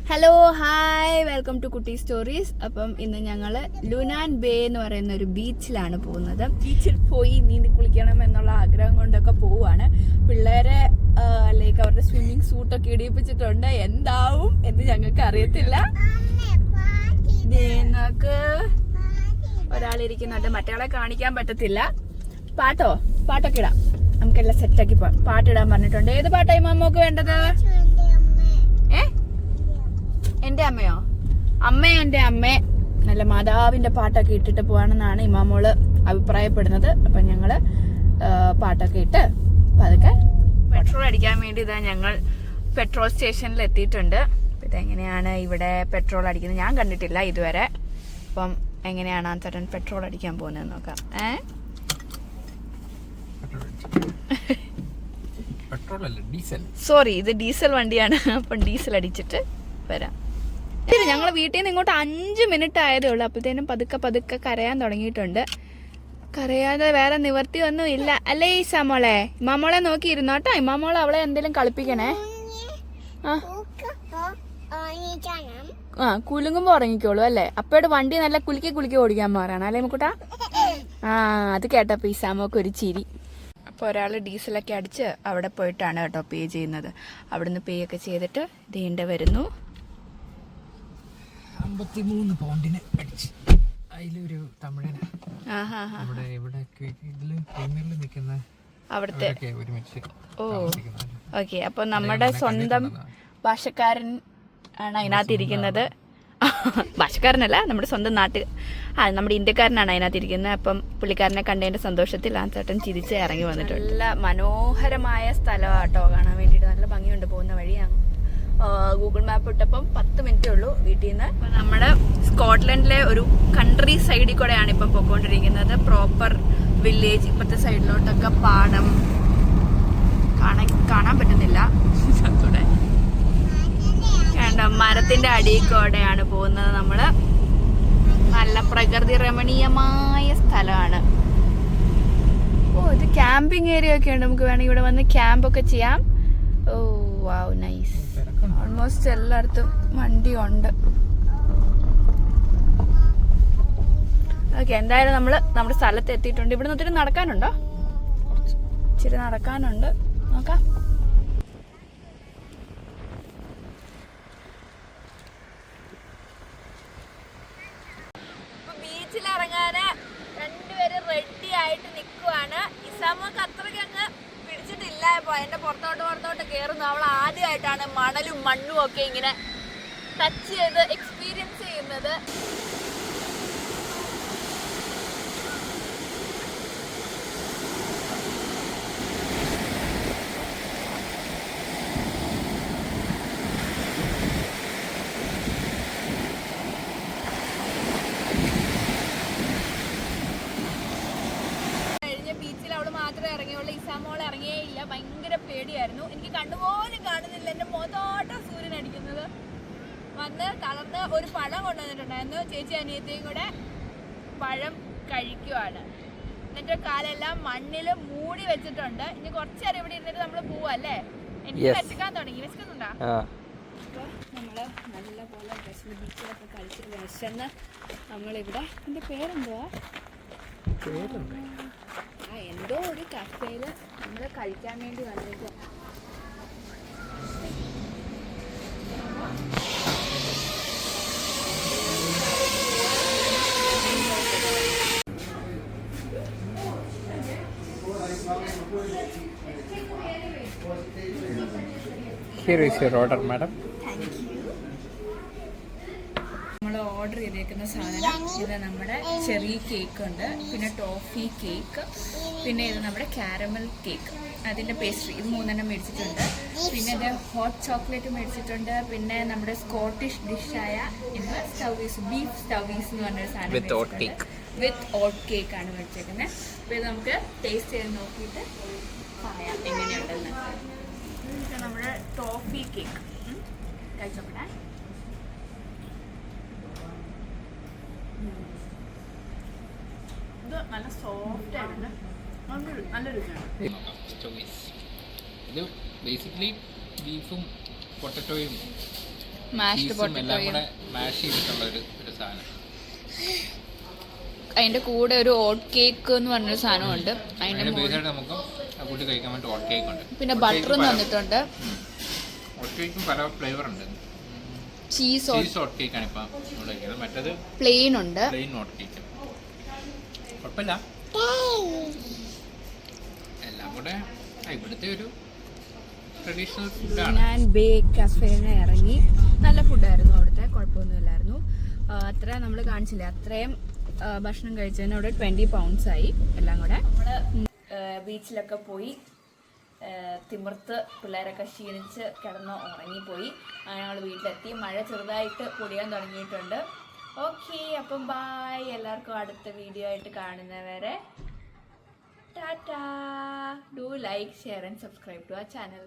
Hello hi welcome to കുട്ടി stories. അപ്പം ഇന്ന് ഞങ്ങൾ ലുനാൻ ബേ എന്ന് പറയുന്ന ഒരു ബീച്ചിലാണ് പോകുന്നത്. ബീച്ചിൽ പോയി നീന്തി കുളിക്കണം എന്നുള്ള ആഗ്രഹം കൊണ്ടൊക്കെ പോവാണ്. പിള്ളേരെ ലൈക്ക് അവരുടെ സ്വിമ്മിങ് സൂട്ടൊക്കെ ഇടിയിപ്പിച്ചിട്ടുണ്ട്. എന്താവും എന്ന് ഞങ്ങൾക്ക് അറിയത്തില്ല. ഞങ്ങൾക്ക് ഒരാളിരിക്കുന്നുണ്ട്, മറ്റയാളെ കാണിക്കാൻ പറ്റത്തില്ല. പാട്ടൊക്കെ ഇടാം, നമുക്കെല്ലാം സെറ്റാക്കി പോവാം. പാട്ടിടാൻ പറഞ്ഞിട്ടുണ്ട്. ഏത് പാട്ടായി മാമോക്ക് വേണ്ടത്? എന്റെ അമ്മയോ? എന്റെ അമ്മ നല്ല മാതാവിന്റെ പാട്ടൊക്കെ ഇട്ടിട്ട് പോവാണെന്നാണ് ഇമാമോള് അഭിപ്രായപ്പെടുന്നത്. അപ്പൊ ഞങ്ങള് പാട്ടൊക്കെ ഇട്ട് അതൊക്കെ പെട്രോൾ അടിക്കാൻ വേണ്ടി ഇതാ ഞങ്ങൾ പെട്രോൾ സ്റ്റേഷനിൽ എത്തിയിട്ടുണ്ട്. ഇതെങ്ങനെയാണ് ഇവിടെ പെട്രോൾ അടിക്കുന്നത് ഞാൻ കണ്ടിട്ടില്ല ഇതുവരെ. അപ്പം എങ്ങനെയാണ് ആ ചേട്ടൻ പെട്രോൾ അടിക്കാൻ പോകുന്നത് നോക്കാം. സോറി, ഇത് ഡീസൽ വണ്ടിയാണ്. അപ്പം ഡീസൽ അടിച്ചിട്ട് വരാം. ഞങ്ങൾ വീട്ടിൽ നിന്ന് ഇങ്ങോട്ട് 5 മിനിറ്റ് ആയതേ ഉള്ളൂ. അപ്പോഴത്തേനും പതുക്കെ കരയാൻ തുടങ്ങിയിട്ടുണ്ട്. കരയാതെ വേറെ നിവർത്തിയൊന്നും ഇല്ല അല്ലേ ഇസാമോളെ? ഇമാമോളെ നോക്കിയിരുന്നോട്ടോ. ഇമാമോളെ അവളെ എന്തെങ്കിലും കളിപ്പിക്കണേ. കുലുങ്ങുമ്പോ ഉറങ്ങിക്കോളൂ അല്ലേ? അപ്പോഴ് വണ്ടി നല്ല കുലുക്കി ഓടിക്കാൻ മാറാണ് അല്ലേ മുക്കുട്ടാ? അത് കേട്ടപ്പോ ഇസാമോക്ക് ഒരു ചിരി. അപ്പോൾ ഒരാൾ ഡീസലൊക്കെ അടിച്ച് അവിടെ പോയിട്ടാണ് കേട്ടോ പേ ചെയ്യുന്നത്. അവിടുന്ന് പേ ഒക്കെ ചെയ്തിട്ട് നീണ്ട വരുന്നു. 53 പൗണ്ടിന് അടിച്ച്. അതിലൊരു തമിഴന അവിടുത്തെ. ഓക്കെ, അപ്പൊ നമ്മുടെ സ്വന്തം ഭാഷക്കാരൻ ആണ് അതിനകത്തിരിക്കുന്നത്. ഭാഷക്കാരനല്ല, നമ്മുടെ സ്വന്തം നമ്മുടെ ഇന്ത്യക്കാരനാണ് അതിനകത്തിരിക്കുന്നത്. അപ്പം പുള്ളിക്കാരനെ കണ്ടതിന്റെ സന്തോഷത്തിൽ ആ ചേട്ടൻ ചിരിച്ച് ഇറങ്ങി വന്നിട്ടുണ്ട്. നല്ല മനോഹരമായ സ്ഥലമാട്ടോ കാണാൻ വേണ്ടിയിട്ട്. നല്ല ഭംഗിയുണ്ട് പോകുന്ന വഴിയാണ്. ഗൂഗിൾ മാപ്പ് ഇട്ടപ്പം 10 മിനിറ്റേ ഉള്ളൂ വീട്ടിൽ നിന്ന്. നമ്മുടെ സ്കോട്ട്ലൻഡിലെ ഒരു കൺട്രി സൈഡിൽ കൂടെയാണ് ഇപ്പം പോയിക്കൊണ്ടിരിക്കുന്നത്. Proper village. ഇപ്പത്തെ സൈഡിലോട്ടൊക്കെ പാടം കാണാൻ പറ്റുന്നില്ല. കണ്ടോ, മരത്തിന്റെ അടിയിൽ കൂടെയാണ് പോകുന്നത് നമ്മള്. നല്ല പ്രകൃതി രമണീയമായ സ്ഥലമാണ്. ഇത് ക്യാമ്പിംഗ് ഏരിയ ഒക്കെ ഉണ്ട്. നമുക്ക് വേണമെങ്കിൽ ഇവിടെ വന്ന് ക്യാമ്പൊക്കെ ചെയ്യാം. ഓ വാവ്, നൈസ്. ഓൾമോസ്റ്റ് എല്ലായിടത്തും വണ്ടി ഉണ്ട്. ഓക്കെ, എന്തായാലും നമ്മള് നമ്മുടെ സ്ഥലത്ത് എത്തിയിട്ടുണ്ട്. ഇവിടെ നിന്ന് ഒത്തിരി നടക്കാനുണ്ടോ? ഇച്ചിരി നടക്കാനുണ്ട്, നോക്കാം. ബീച്ചിലിറങ്ങാന് രണ്ടുപേരും റെഡി ആയിട്ട് നിൽക്കുവാണ്. ഇസാമോക്ക് അത്രയ്ക്ക് അങ്ങ് പിടിച്ചിട്ടില്ല. എന്റെ പുറത്തോട്ട് കയറുന്നു. അവൾ ആദ്യമായിട്ടാണ് മണലും മണ്ണും ഒക്കെ ഇങ്ങനെ ടച്ച് ചെയ്ത് എക്സ്പീരിയൻസ് ചെയ്യുന്നത്. ഇസാമോൾ ഇറങ്ങിയേ ഇല്ല. ഭയങ്കര പേടിയായിരുന്നു. എനിക്ക് കണ്ടുപോലും കാണുന്നില്ല. എന്റെ മുഖത്തോട്ടം സൂര്യൻ അടിക്കുന്നത്. വന്ന് തളർന്ന് ഒരു പഴം കൊണ്ടുവന്നിട്ടുണ്ടായിരുന്നു. ചേച്ചി അനിയത്തിയും കൂടെ പഴം കഴിക്കുവാണ്. എന്നിട്ട് കാലെല്ലാം മണ്ണിൽ മൂടി വെച്ചിട്ടുണ്ട്. ഇനി കുറച്ചേരം ഇവിടെ ഇരുന്നിട്ട് നമ്മള് പോവല്ലേ? എനിക്ക് വിശക്കാൻ തുടങ്ങി. വിശക്കുന്നുണ്ടോ? നമ്മള് നല്ല പോലെ ബീച്ചിലൊക്കെ കളിച്ചിട്ട് വിശന്ന് നമ്മളിവിടെ, എന്റെ പേരെന്തുവാ, എന്തോ ഒരു കഫേയില് നമ്മള് കഴിക്കാൻ വേണ്ടി വന്നിട്ട്. Here is your order, madam. നമ്മൾ ഓർഡർ ചെയ്തേക്കുന്ന സാധനം ഇത് നമ്മുടെ ചെറിയ കേക്ക് ഉണ്ട്, പിന്നെ ടോഫി കേക്ക്, പിന്നെ ഇത് നമ്മുടെ കാരമൽ കേക്ക്, അതിൻ്റെ പേസ്ട്രി. ഇത് 3 മേടിച്ചിട്ടുണ്ട്. പിന്നെ ഇത് ഹോട്ട് ചോക്ലേറ്റ് മേടിച്ചിട്ടുണ്ട്. പിന്നെ നമ്മുടെ സ്കോട്ടിഷ് ഡിഷായ ഇത് ബീഫ് സ്റ്റൗവീസ് എന്ന് പറഞ്ഞൊരു സാധനം വിത്ത് ഓട്ട് കേക്ക് ആണ് മേടിച്ചേക്കുന്നത്. അപ്പോൾ ഇത് നമുക്ക് ടേസ്റ്റ് ചെയ്ത് നോക്കിയിട്ട് പറയാം എങ്ങനെയുണ്ടെന്ന്. നമ്മുടെ ടോഫി കേക്ക് കഴിച്ചോട്ടെ. ഇത് നല്ല സോഫ്റ്റ് ആയിട്ട് നല്ല രുചിയാണ്. ഇത് ബേസിക്കലി ബീഫും പൊട്ടറ്റോയും മാഷ്ഡ് ചീസും എല്ലാം പൊട്ടറ്റോയും കൂടെ മാഷ് ചെയ്തിട്ടുള്ള ഒരു സാധനം. അതിന്റെ കൂടെ ഒരു ഓട്ട് കേക്ക് എന്ന് പറഞ്ഞൊരു സാധനമുണ്ട്. അതിന്റെ അതിന്റെ മുകളിൽ ബേസായിട്ട് നമുക്ക് കൂട്ടി കഴിക്കാൻ വേണ്ടി ഹോട്ട് കേക്ക് ഉണ്ട്. പിന്നെ ബട്ടറും തന്നിട്ടുണ്ട്. ഹോട്ട് കേക്കും പല ഫ്ലേവർ ഉണ്ട്. ചീസ് ഹോട്ട് കേക്കാണ് ഇപ്പം ഇവിടെ വയ്ക്കുന്നത്. മറ്റേത് പ്ലെയിൻ ഉണ്ട്. Plain hot cake. കുഴപ്പമില്ല, എല്ലാം കൂടെ ഇവിടുത്തെ ഒരു ട്രഡീഷണൽ ഫുഡാണ്. ഞാൻ ബേ കഫേന്ന് ഇറങ്ങി. നല്ല ഫുഡായിരുന്നു അവിടുത്തെ, കുഴപ്പമൊന്നുമില്ലായിരുന്നു. അത്ര നമ്മൾ കാണിച്ചില്ല, അത്രയും ഭക്ഷണം കഴിച്ചതിന് അവിടെ 20 pounds ആയി എല്ലാം കൂടെ. നമ്മൾ ബീച്ചിലൊക്കെ പോയി തിമിർത്ത് പിള്ളേരൊക്കെ ക്ഷീണിച്ച് കിടന്ന് ഉറങ്ങിപ്പോയി. ഞങ്ങൾ വീട്ടിലെത്തി. മഴ ചെറുതായിട്ട് പൊടിയാൻ തുടങ്ങിയിട്ടുണ്ട്. ഓക്കെ, അപ്പം ബായ്. എല്ലാവർക്കും അടുത്ത വീഡിയോ ആയിട്ട് കാണുന്നവരെ tata. Do like, share and subscribe to our channel.